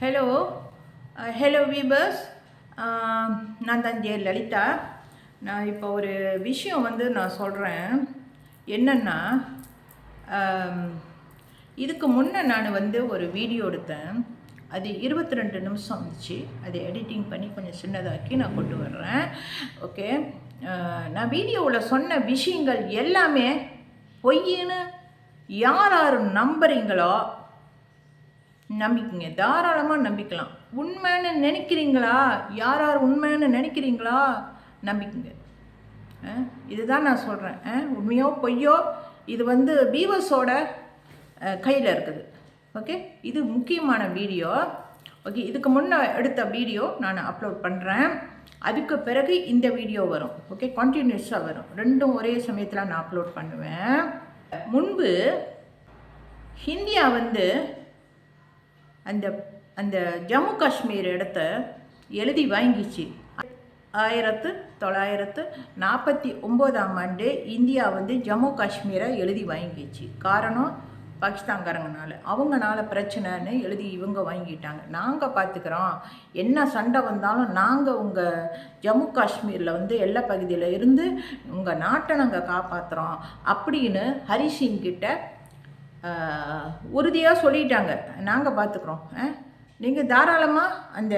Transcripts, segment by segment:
Hello hello வீபர்ஸ். நான் தான் லலிதா. நான் இப்போ ஒரு விஷயம் நான் சொல்கிறேன். என்னென்னா, இதுக்கு முன்னே நான் ஒரு வீடியோ எடுத்தேன். அது 22 நிமிஷம் வந்துச்சு. அதை எடிட்டிங் பண்ணி கொஞ்சம் சின்னதாக்கி நான் கொண்டு வர்றேன். ஓகே, நான் வீடியோவில் சொன்ன விஷயங்கள் எல்லாமே பொய்ன்னு யார் யார் நம்புறீங்களோ நம்பிக்கங்க, தாராளமாக நம்பிக்கலாம். உண்மைன்னு நினைக்கிறீங்களா, யார் யார் உண்மைன்னு நினைக்கிறீங்களா நம்பிக்கங்க. இதுதான் நான் சொல்கிறேன். உண்மையோ பொய்யோ இது வீவர்ஸோட கையில் இருக்குது. ஓகே, இது முக்கியமான வீடியோ. ஓகே, இதுக்கு முன்னே எடுத்த வீடியோ நான் அப்லோட் பண்ணுறேன். அதுக்கு பிறகு இந்த வீடியோ வரும். ஓகே, கண்டினியூஸாக வரும். ரெண்டும் ஒரே சமயத்தில் நான் அப்லோட் பண்ணுவேன். முன்பு இந்தியா அந்த அந்த ஜம்மு காஷ்மீர் இடத்த எழுதி வாங்கிச்சு. 1949 இந்தியா ஜம்மு காஷ்மீரை எழுதி வாங்கிச்சு. காரணம் பாகிஸ்தான்காரங்கனால, அவங்கனால பிரச்சனைன்னு எழுதி இவங்க வாங்கிட்டாங்க. நாங்கள் பார்த்துக்கிறோம், என்ன சண்டை வந்தாலும் நாங்கள் உங்கள் ஜம்மு காஷ்மீரில் எல்லா பகுதியில் இருந்து உங்கள் நாட்டை நாங்கள் காப்பாற்றுறோம் அப்படின்னு ஹரிசிங் கிட்ட உறுதியாக சொல்லிட்டாங்க. நாங்கள் பார்த்துக்குறோம், நீங்கள் தாராளமாக அந்த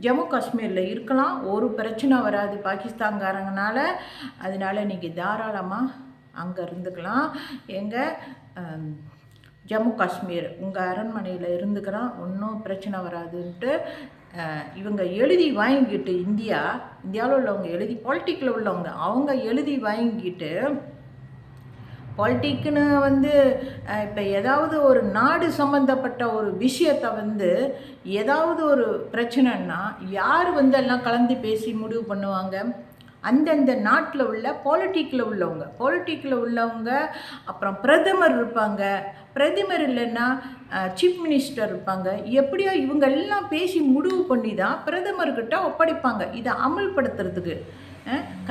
ஜம்மு காஷ்மீரில் இருக்கலாம், ஒரு பிரச்சனை வராது பாகிஸ்தான்காரங்கனால. அதனால் நீங்கள் தாராளமாக அங்கே இருந்துக்கலாம். எங்கள் ஜம்மு காஷ்மீர் உங்கள் அரண்மனையில் இருந்துக்கிறோம், ஒன்றும் பிரச்சனை வராதுன்ட்டு இவங்க எழுதி வாங்கிக்கிட்டு, இந்தியாவில் உள்ளவங்க எழுதி, பாலிட்டிக்கில் உள்ளவங்க அவங்க எழுதி வாங்கிக்கிட்டு, பாலிட்டிக்குன்னு இப்போ ஏதாவது ஒரு நாடு சம்மந்தப்பட்ட ஒரு விஷயத்தை ஏதாவது ஒரு பிரச்சனைன்னா யார் எல்லாம் கலந்து பேசி முடிவு பண்ணுவாங்க? அந்தந்த நாட்டில் உள்ள பாலிட்டிக்கில் உள்ளவங்க. அப்புறம் பிரதமர் இருப்பாங்க, பிரதமர் இல்லைன்னா சீஃப் மினிஸ்டர் இருப்பாங்க. எப்படியோ இவங்க எல்லாம் பேசி முடிவு பண்ணி தான் பிரதமர்கிட்ட ஒப்படைப்பாங்க. இதை அமல்படுத்துறதுக்கு,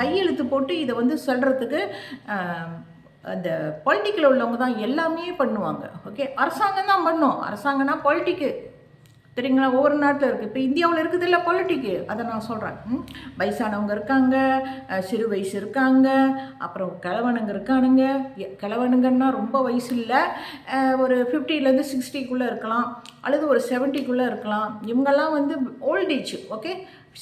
கையெழுத்து போட்டு இதை சொல்கிறதுக்கு அந்த பாலிட்டிக்கில் உள்ளவங்க தான் எல்லாமே பண்ணுவாங்க. ஓகே, அரசாங்கம் தான் பண்ணும். அரசாங்கம்னா பாலிட்டிக்கு தெரியுங்களா, ஒவ்வொரு நாட்டில் இருக்குது. இப்போ இந்தியாவில் இருக்குது இல்லை பாலிட்டிக்கு, அதை நான் சொல்கிறேன். வயசானவங்க இருக்காங்க, சிறு வயசு இருக்காங்க, அப்புறம் கிழவனுங்க இருக்கானுங்க. கிழவனுங்கன்னா ரொம்ப வயசு இல்லை, ஒரு 50லேருந்து 60க்குள்ளே இருக்கலாம், அல்லது ஒரு 70க்குள்ளே இருக்கலாம். இவங்கெல்லாம் ஓல்டேஜ். ஓகே,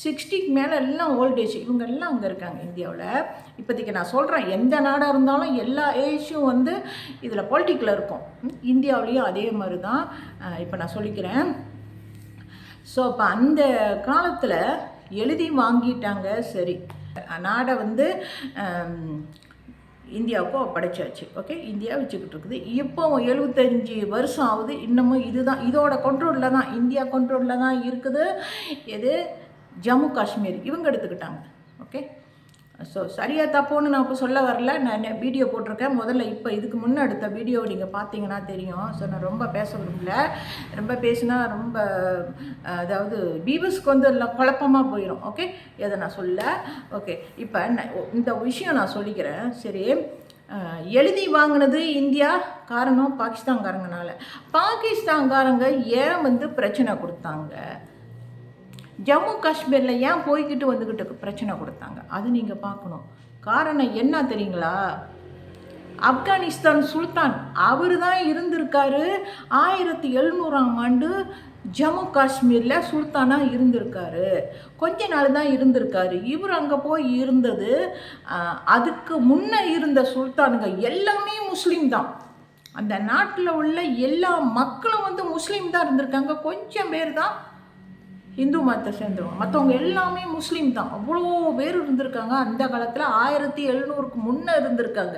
60க்கு மேலே எல்லாம் ஓல்டேஜ். இவங்க எல்லாம் அங்கே இருக்காங்க இந்தியாவில். இப்போதைக்கு நான் சொல்கிறேன், எந்த நாடாக இருந்தாலும் எல்லா ஏஜும் இதில் பாலிட்டிக்கில் இருக்கும். இந்தியாவிலையும் அதே மாதிரி தான். இப்போ நான் சொல்லிக்கிறேன். ஸோ இப்போ அந்த காலத்தில் எழுதி வாங்கிட்டாங்க. சரி, நாடை இந்தியாவுக்கு ஒப்படைச்சாச்சு. ஓகே, இந்தியா வச்சுக்கிட்டு இருக்குது. இப்போ 75 வருஷம் ஆகுது. இன்னமும் இதுதான், இதோட கண்ட்ரோலில் தான், இந்தியா கண்ட்ரோலில் தான் இருக்குது. எது? ஜம்மு காஷ்மீர் இவங்க எடுத்துக்கிட்டாங்க. ஓகே, ஸோ சரியாக தப்போன்னு நான் இப்போ சொல்ல வரல. நான் வீடியோ போட்டிருக்கேன் முதல்ல. இப்போ இதுக்கு முன்னே எடுத்த வீடியோ நீங்கள் பார்த்தீங்கன்னா தெரியும். ஸோ நான் ரொம்ப பேச விரும்பல. ரொம்ப பேசினா ரொம்ப அதாவது வீவர்ஸ்க்கு எல்லாம் குழப்பமாக போயிடும். ஓகே, எதை நான் சொல்ல. ஓகே, இப்போ இந்த விஷயம் நான் சொல்லிக்கிறேன். சரி, எழுதி வாங்கினது இந்தியா, காரணம் பாகிஸ்தான்காரங்கனால. பாகிஸ்தான்காரங்க ஏன் பிரச்சனை கொடுத்தாங்க? ஜம்மு காஷ்மீரில் ஏன் போய்கிட்டு வந்துக்கிட்டு பிரச்சனை கொடுத்தாங்க? அது நீங்கள் பார்க்கணும். காரணம் என்ன தெரியுங்களா? ஆப்கானிஸ்தான் சுல்தான் அவர் தான் இருந்திருக்காரு. 1700 ஜம்மு காஷ்மீரில் சுல்தானாக இருந்திருக்காரு. கொஞ்ச நாள் தான் இருந்திருக்காரு. இவர் அங்கே போய் இருந்தது. அதுக்கு முன்னே இருந்த சுல்தானுங்க எல்லாமே முஸ்லீம் தான். அந்த நாட்டில் உள்ள எல்லா மக்களும் முஸ்லீம் தான் இருந்திருக்காங்க. கொஞ்சம் பேர் தான் இந்து மதத்தை சேர்ந்தவங்க, மற்றவங்க எல்லாமே முஸ்லீம் தான். அவ்வளோ பேர் இருந்திருக்காங்க. அந்த காலத்தில் 1700க்கு முன்னே இருந்திருக்காங்க.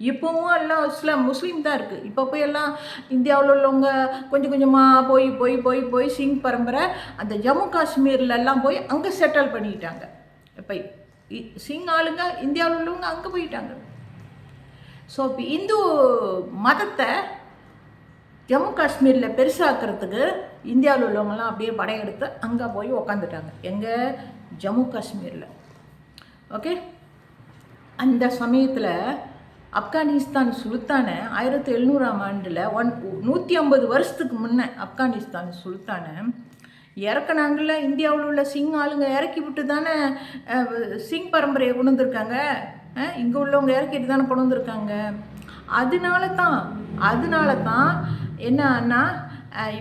இப்போவும் எல்லாம் முஸ்லீம் தான் இருக்குது. இப்போ போய் எல்லாம் இந்தியாவில் உள்ளவங்க கொஞ்சம் கொஞ்சமாக போய் சிங் பரம்பரை அந்த ஜம்மு காஷ்மீர்லெல்லாம் போய் அங்கே செட்டில் பண்ணிக்கிட்டாங்க. இப்போ சிங் ஆளுங்க இந்தியாவில் உள்ளவங்க அங்கே போயிட்டாங்க. ஸோ இப்போ இந்து மதத்தை ஜம்மு காஷ்மீரில் பெருசாக்கிறதுக்கு இந்தியாவில் உள்ளவங்களாம் அப்படியே படையெடுத்து அங்கே போய் உக்காந்துட்டாங்க. எங்கே? ஜம்மு காஷ்மீரில். ஓகே, அந்த சமயத்தில் ஆப்கானிஸ்தான் சுல்தானை 1700 150 வருஷத்துக்கு முன்னே ஆப்கானிஸ்தான் சுல்தானை இறக்குனாங்கல்ல, இந்தியாவில் உள்ள சிங் ஆளுங்க இறக்கி விட்டு தானே சிங் பரம்பரையை கொண்டு வந்திருக்காங்க. இங்கே உள்ளவங்க இறக்கிட்டு தானே கொண்டு வந்திருக்காங்க. அதனால தான் என்னன்னா,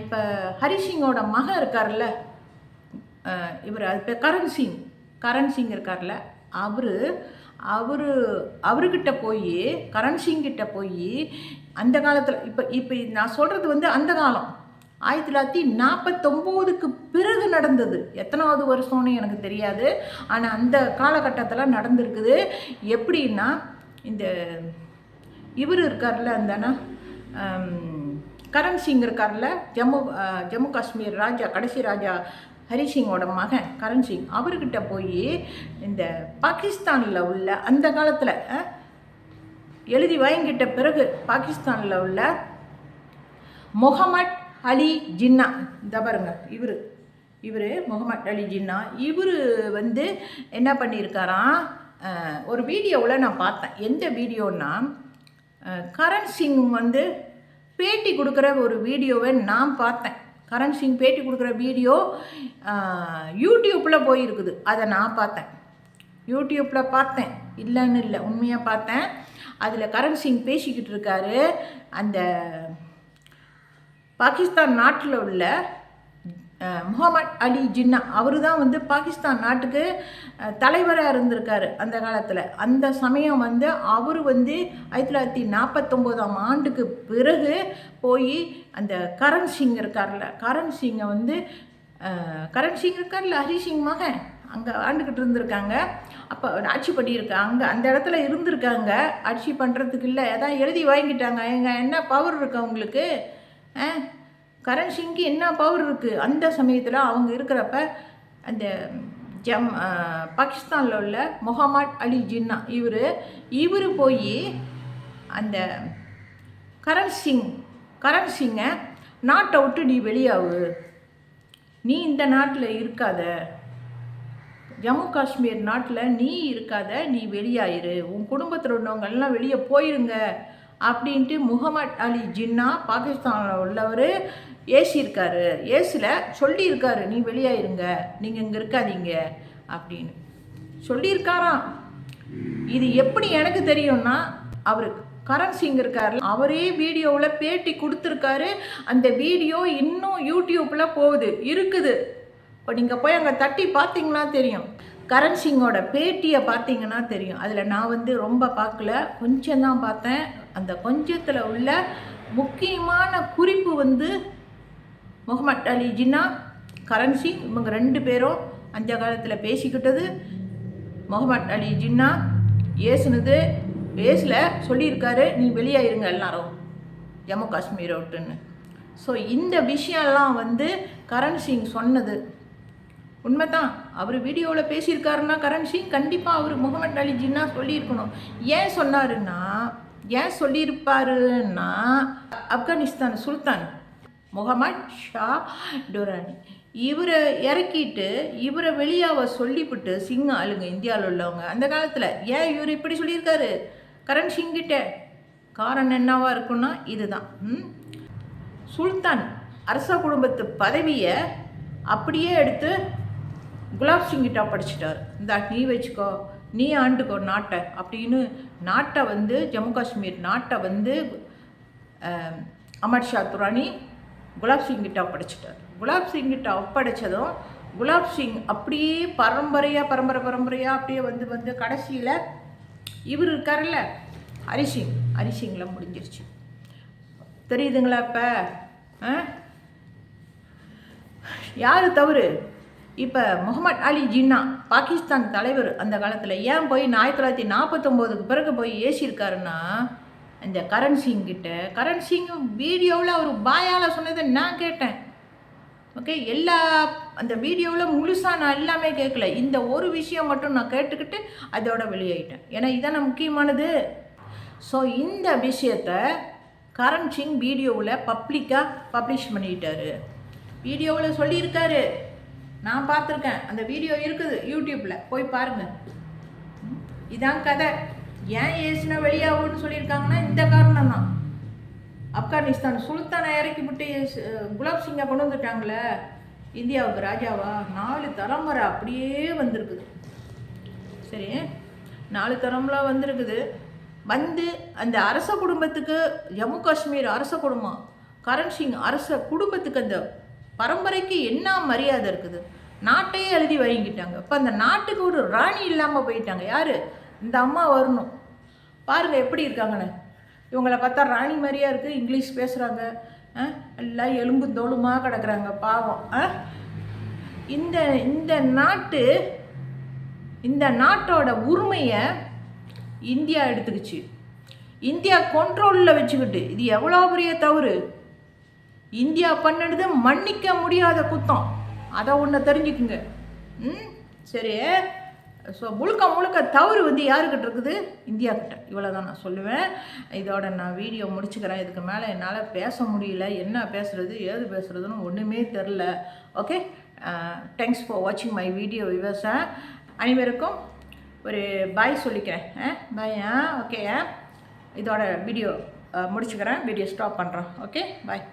இப்போ ஹரிசிங்கோட மகன் இருக்கார்ல, இவர் அது பேர் கரண் சிங் இருக்கார்ல, அவர்கிட்ட போய் கரண் சிங்கிட்ட போய் அந்த காலத்தில் இப்போ நான் சொல்கிறது வந்து அந்த காலம் 1949க்கு பிறகு நடந்தது. எத்தனாவது வருஷம்னு எனக்கு தெரியாது, ஆனால் அந்த காலகட்டத்தில் நடந்திருக்குது. எப்படின்னா, இந்த இவர் இருக்கார்ல, அந்தனா கரண் சிங் இருக்கார்ல, ஜம்மு காஷ்மீர் ராஜா, கடைசி ராஜா ஹரிசிங்கோட மகன் கரண் சிங், அவர்கிட்ட போய் இந்த பாகிஸ்தானில் உள்ள அந்த காலத்தில் எழுதி வாங்கிட்ட பிறகு பாகிஸ்தானில் உள்ள முகமட் அலி ஜின்னா, இந்த பாருங்க, இவர் முகமட் அலி ஜின்னா, இவர் வந்து என்ன பண்ணியிருக்காராம், ஒரு வீடியோவில் நான் பார்த்தேன். எந்த வீடியோன்னா, கரண் சிங் வந்து பேட்டி கொடுக்குற ஒரு வீடியோவை நான் பார்த்தேன். கரண் சிங் பேட்டி கொடுக்குற வீடியோ யூடியூப்பில் போயிருக்குது. அதை நான் பார்த்தேன், யூடியூப்பில் பார்த்தேன், இல்லைன்னு இல்லை, உண்மையாக பார்த்தேன். அதில் கரண் சிங் பேசிக்கிட்டு இருக்காரு. அந்த பாகிஸ்தான் நாட்டில் உள்ள முகமட் அலி ஜின்னா, அவர் தான் வந்து பாகிஸ்தான் நாட்டுக்கு தலைவராக இருந்திருக்காரு அந்த காலத்தில். அந்த சமயம் வந்து அவர் வந்து 1949ஆம் ஆண்டுக்கு பிறகு போய் அந்த கரண் சிங் இருக்கார்ல, கரண் சிங்கை வந்து கரண் சிங் இருக்கார்ல, ஹரிசிங் மகன், அங்கே ஆண்டுக்கிட்டு இருந்திருக்காங்க. அப்போ ஆட்சி பண்ணியிருக்காங்க, அந்த இடத்துல இருந்திருக்காங்க. ஆட்சி பண்ணுறதுக்கு இல்லை, அதான் எழுதி வாங்கிட்டாங்க. என்ன பவர் இருக்கு அவங்களுக்கு? கரண் சிங்க்கு என்ன பவர் இருக்குது? அந்த சமயத்தில் அவங்க இருக்கிறப்ப அந்த பாகிஸ்தானில் உள்ள முகமட் அலி ஜின்னா, இவர் போய் அந்த கரண் சிங்கை நாட்டை விட்டு நீ வெளியாகு, நீ இந்த நாட்டில் இருக்காத, ஜம்மு காஷ்மீர் நாட்டில் நீ இருக்காத, நீ வெளியாயிரு, உன் குடும்பத்தில் உள்ளவங்கெல்லாம் வெளியே போயிருங்க அப்படின்ட்டு முகமட் அலி ஜின்னா பாகிஸ்தானில் உள்ளவர் ஏசியிருக்காரு. சொல்லியிருக்காரு, நீ வெளியாயிருங்க, நீங்கள் இங்கே இருக்காதீங்க அப்படின்னு சொல்லியிருக்காராம். இது எப்படி எனக்கு தெரியும்னா, அவர் கரண் சிங் இருக்கார், அவரே வீடியோவில் பேட்டி கொடுத்துருக்காரு. அந்த வீடியோ இன்னும் யூடியூப்பில் இருக்குது. இப்போ நீங்கள் போய் அங்கே தட்டி பார்த்தீங்கன்னா தெரியும், கரண் சிங்கோட பேட்டியை பார்த்தீங்கன்னா தெரியும். அதில் நான் வந்து ரொம்ப பார்க்கல, கொஞ்சம் தான் பார்த்தேன். அந்த கொஞ்சத்தில் உள்ள முக்கியமான குறிப்பு வந்து முகமட் அலி ஜின்னா, கரண் சிங், இவங்க 2 பேரும் அந்த காலத்தில் பேசிக்கிட்டது. முகமட் அலி ஜின்னா ஏசில் சொல்லியிருக்காரு, நீ வெளியாயிருங்க எல்லாரும் ஜம்மு காஷ்மீரை விட்டுன்னு. ஸோ இந்த விஷயம்லாம் வந்து கரண் சிங் சொன்னது உண்மை தான். அவர் வீடியோவில் பேசியிருக்காருன்னா கரண் சிங் கண்டிப்பாக அவர் முகமட் அலி ஜின்னா சொல்லியிருக்கணும். ஏன் சொல்லியிருப்பாருன்னா, ஆப்கானிஸ்தான் சுல்தான் முகமது ஷா துரானி இவரை இறக்கிட்டு இவரை வெளியாக சொல்லிவிட்டு சிங் ஆளுங்க இந்தியாவில் உள்ளவங்க அந்த காலத்தில் ஏன் இவர் இப்படி சொல்லியிருக்காரு கரண் சிங்கிட்ட? காரணம் என்னவா இருக்குன்னா இதுதான், சுல்தான் அரச குடும்பத்து பதவியை அப்படியே எடுத்து குலாப் சிங்கிட்ட படிச்சிட்டார். இந்த நீ வச்சுக்கோ, நீ ஆண்டுக்கோ நாட்டை அப்படின்னு நாட்டை வந்து ஜம்மு காஷ்மீர் நாட்டை வந்து அமர் ஷா துரானி குலாப் சிங்கிட்ட ஒப்படைச்சிட்டார். குலாப் சிங்கிட்ட ஒப்படைச்சதும் குலாப் சிங் அப்படியே பரம்பரையாக அப்படியே வந்து கடைசியில் இவர் இருக்கார்ல ஹரிசிங்கில் முடிஞ்சிருச்சு. தெரியுதுங்களா? இப்போ யார் தவறு? இப்போ முகமட் அலி ஜின்னா பாகிஸ்தான் தலைவர் அந்த காலத்தில் ஏன் போய் 1949க்கு பிறகு போய் ஏசியிருக்காருன்னா, இந்த கரண் சிங் வீடியோவில் அவர் பாயால் சொன்னதை நான் கேட்டேன். ஓகே, அந்த வீடியோவில் முழுசாக நான் எல்லாமே கேட்கல, இந்த ஒரு விஷயம் மட்டும் நான் கேட்டுக்கிட்டு அதோட வெளியாயிட்டேன். ஏன்னா இதான முக்கியமானது. ஸோ இந்த விஷயத்தை கரண் சிங் வீடியோவில் பப்ளிக்காக பப்ளிஷ் பண்ணிட்டாரு. வீடியோவில் சொல்லியிருக்காரு, நான் பார்த்துருக்கேன், அந்த வீடியோ இருக்குது யூடியூப்பில், போய் பாருங்கள். இதான் கதை. ஏன் ஏசினா வெளியாகுன்னு சொல்லியிருக்காங்கன்னா இந்த காரணம் தான். ஆப்கானிஸ்தான் சுல்தானை இறக்கி விட்டு குலாப் சிங்கை கொண்டு வந்துட்டாங்களே, இந்தியாவுக்கு ராஜாவா 4 தலைமுறை அப்படியே வந்திருக்குது. சரி, 4 தலைமுறை வந்திருக்குது. வந்து அந்த அரச குடும்பத்துக்கு, ஜம்மு காஷ்மீர் அரச குடும்பம், கரண் சிங் அரச குடும்பத்துக்கு அந்த பரம்பரைக்கு என்ன மரியாதை இருக்குது? நாட்டையே எழுதி வாங்கிட்டாங்க. இப்போ அந்த நாட்டுக்கு ஒரு ராணி இல்லாமல் போயிட்டாங்க. யார்? இந்த அம்மா வரணும். பாருங்கள் எப்படி இருக்காங்கன்னு. இவங்களை பார்த்தா ராணி மாதிரியா இருக்குது. இங்கிலீஷ் பேசுகிறாங்க, எல்லாம் எலும்பு தோலுமாக கிடக்குறாங்க பாவம். இந்த இந்த நாட்டோட உரிமையை இந்தியா எடுத்துக்கிச்சு. இந்தியா கண்ட்ரோலில் வச்சுக்கிட்டு, இது எவ்வளோ பெரிய தவறு. இந்தியா பண்ணினது மன்னிக்க முடியாத குத்தம். அதை ஒன்று தெரிஞ்சுக்குங்க. சரி, ஸோ முழுக்க தவறு வந்து யாருக்கிட்ட இருக்குது? இந்தியாக்கிட்ட. இவ்வளோ தான் நான் சொல்லுவேன். இதோட நான் வீடியோ முடிச்சுக்கிறேன். இதுக்கு மேலே என்னால் பேச முடியல. என்ன பேசுகிறது, ஏது பேசுகிறதுன்னு ஒன்றுமே தெரில. ஓகே, தேங்க்ஸ் ஃபார் வாட்சிங் மை வீடியோ விவர்ஸ். அனைவருக்கும் ஒரு பாய் சொல்லிக்கிறேன். பாய். ஓகே, இதோட வீடியோ முடிச்சுக்கிறேன். வீடியோ ஸ்டாப் பண்ணுறேன். ஓகே, பாய்.